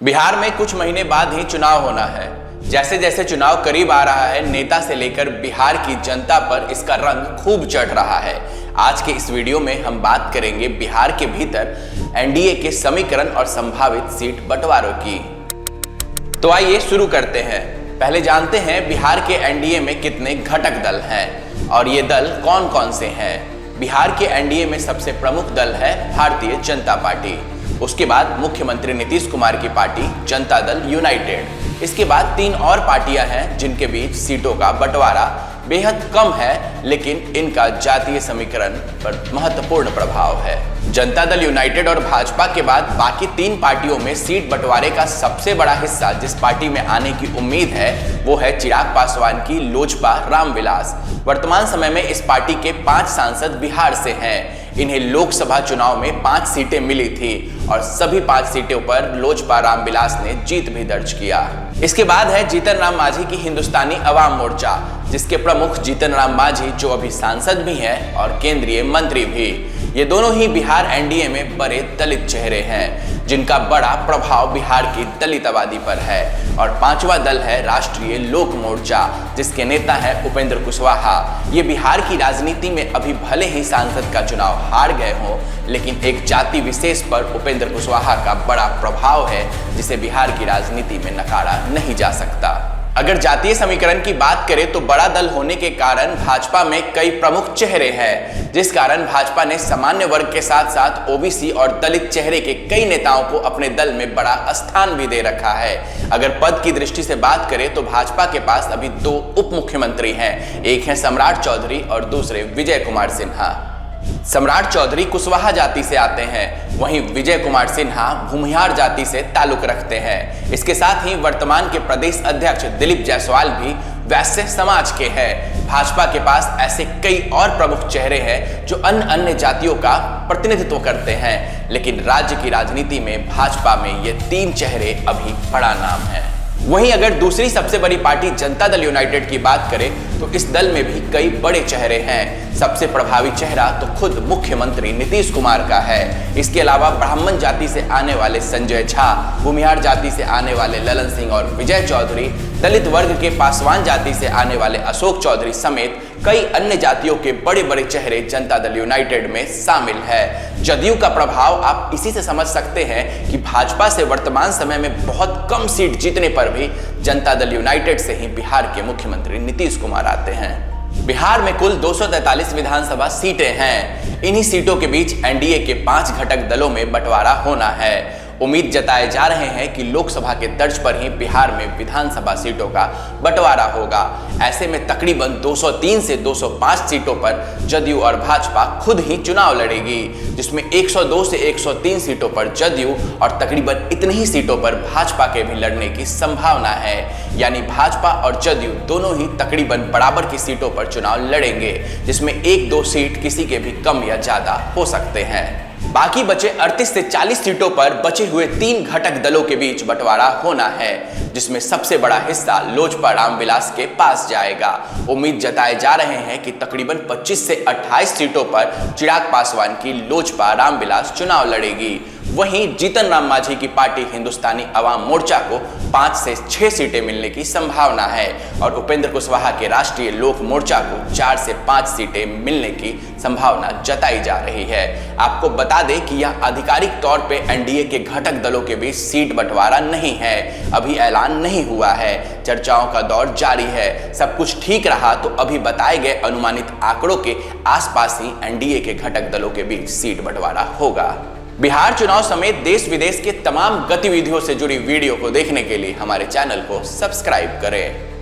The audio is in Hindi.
बिहार में कुछ महीने बाद ही चुनाव होना है। जैसे जैसे चुनाव करीब आ रहा है, नेता से लेकर बिहार की जनता पर इसका रंग खूब चढ़ रहा है। आज के इस वीडियो में हम बात करेंगे बिहार के भीतर एनडीए के समीकरण और संभावित सीट बंटवारों की। तो आइए शुरू करते हैं। पहले जानते हैं बिहार के एनडीए में कितने घटक दल हैं और ये दल कौन कौन से हैं। बिहार के एनडीए में सबसे प्रमुख दल है भारतीय जनता पार्टी। उसके बाद मुख्यमंत्री नीतीश कुमार की पार्टी जनता दल यूनाइटेड। इसके बाद तीन और पार्टियां हैं जिनके बीच सीटों का बंटवारा बेहद कम है, लेकिन इनका जातीय समीकरण पर महत्वपूर्ण प्रभाव है। जनता दल यूनाइटेड और भाजपा के बाद बाकी तीन पार्टियों में सीट बंटवारे का सबसे बड़ा हिस्सा जिस पार्टी में आने की उम्मीद है वो है चिराग पासवान की लोजपा रामविलास। वर्तमान समय में इस पार्टी के 5 सांसद बिहार से हैं। इन्हें लोकसभा चुनाव में 5 सीटें मिली थी और सभी 5 सीटों पर लोजपा रामविलास ने जीत भी दर्ज किया। इसके बाद है जीतन राम मांझी की हिंदुस्तानी अवाम मोर्चा, जिसके प्रमुख जीतन राम मांझी जो अभी सांसद भी हैं और केंद्रीय मंत्री भी। ये दोनों ही बिहार एनडीए में बड़े दलित चेहरे हैं जिनका बड़ा प्रभाव बिहार की दलित आबादी पर है। और 5वां दल है राष्ट्रीय लोक मोर्चा, जिसके नेता है उपेंद्र कुशवाहा। ये बिहार की राजनीति में अभी भले ही सांसद का चुनाव हार गए हों, लेकिन एक जाति विशेष पर उपेंद्र कुशवाहा का बड़ा प्रभाव है जिसे बिहार की राजनीति में नकारा नहीं जा सकता। अगर जातीय समीकरण की बात करें तो बड़ा दल होने के कारण भाजपा में कई प्रमुख चेहरे हैं, जिस कारण भाजपा ने सामान्य वर्ग के साथ साथ ओबीसी और दलित चेहरे के कई नेताओं को अपने दल में बड़ा स्थान भी दे रखा है। अगर पद की दृष्टि से बात करें तो भाजपा के पास अभी 2 उप मुख्यमंत्री हैं, एक है सम्राट चौधरी और दूसरे विजय कुमार सिन्हा। सम्राट चौधरी कुशवाहा जाति से आते हैं, वहीं विजय कुमार सिन्हा भूमिहार जाति से ताल्लुक रखते हैं। इसके साथ ही वर्तमान के प्रदेश अध्यक्ष दिलीप जायसवाल भी वैश्य समाज के हैं। भाजपा के पास ऐसे कई और प्रमुख चेहरे हैं जो अन्य जातियों का प्रतिनिधित्व करते हैं, लेकिन राज्य की राजनीति में भाजपा में ये 3 चेहरे अभी बड़ा नाम है। वहीं अगर दूसरी सबसे बड़ी पार्टी जनता दल यूनाइटेड की बात करें तो इस दल में भी कई बड़े चेहरे हैं। सबसे प्रभावी चेहरा तो खुद मुख्यमंत्री नीतीश कुमार का है। इसके अलावा ब्राह्मण जाति से आने वाले संजय झा, भूमिहार जाति से आने वाले ललन सिंह और विजय चौधरी, दलित वर्ग के पासवान जाति से आने वाले अशोक चौधरी समेत कई अन्य जातियों के बड़े बड़े चेहरे जनता दल यूनाइटेड में शामिल है। जदयू का प्रभाव आप इसी से समझ सकते हैं कि भाजपा से वर्तमान समय में बहुत कम सीट जीतने पर भी जनता दल यूनाइटेड से ही बिहार के मुख्यमंत्री नीतीश कुमार आते हैं। बिहार में कुल 243 विधानसभा सीटें हैं। इन्हीं सीटों के बीच एनडीए के 5 घटक दलों में बंटवारा होना है। उम्मीद जताए जा रहे हैं कि लोकसभा के तर्ज पर ही बिहार में विधानसभा सीटों का बंटवारा होगा। ऐसे में तकरीबन 203 से 205 सीटों पर जदयू और भाजपा खुद ही चुनाव लड़ेगी, जिसमें 102 से 103 सीटों पर जदयू और तकरीबन इतनी ही सीटों पर भाजपा के भी लड़ने की संभावना है। यानी भाजपा और जदयू दोनों ही तकरीबन बराबर की सीटों पर चुनाव लड़ेंगे, जिसमें 1-2 सीट किसी के भी कम या ज्यादा हो सकते हैं। बाकी बचे 38 से 40 सीटों पर बचे हुए 3 घटक दलों के बीच बंटवारा होना है, जिसमें सबसे बड़ा हिस्सा लोजपा रामविलास के पास जाएगा। उम्मीद जताए जा रहे हैं कि तकरीबन 25 से 28 सीटों पर चिराग पासवान की लोजपा रामविलास चुनाव लड़ेगी। वहीं जीतन राम मांझी की पार्टी हिंदुस्तानी अवाम मोर्चा को 5 से 6 सीटें मिलने की संभावना है और उपेंद्र कुशवाहा के राष्ट्रीय लोक मोर्चा को 4 से 5 सीटें मिलने की संभावना जताई जा रही है। आपको बता दें कि यह आधिकारिक तौर पे एनडीए के घटक दलों के बीच सीट बंटवारा नहीं है, अभी ऐलान नहीं हुआ है। चर्चाओं का दौर जारी है। सब कुछ ठीक रहा तो अभी बताए गए अनुमानित आंकड़ों के आसपास ही एनडीए के घटक दलों के बीच सीट बंटवारा होगा। बिहार चुनाव समेत देश विदेश के तमाम गतिविधियों से जुड़ी वीडियो को देखने के लिए हमारे चैनल को सब्सक्राइब करें।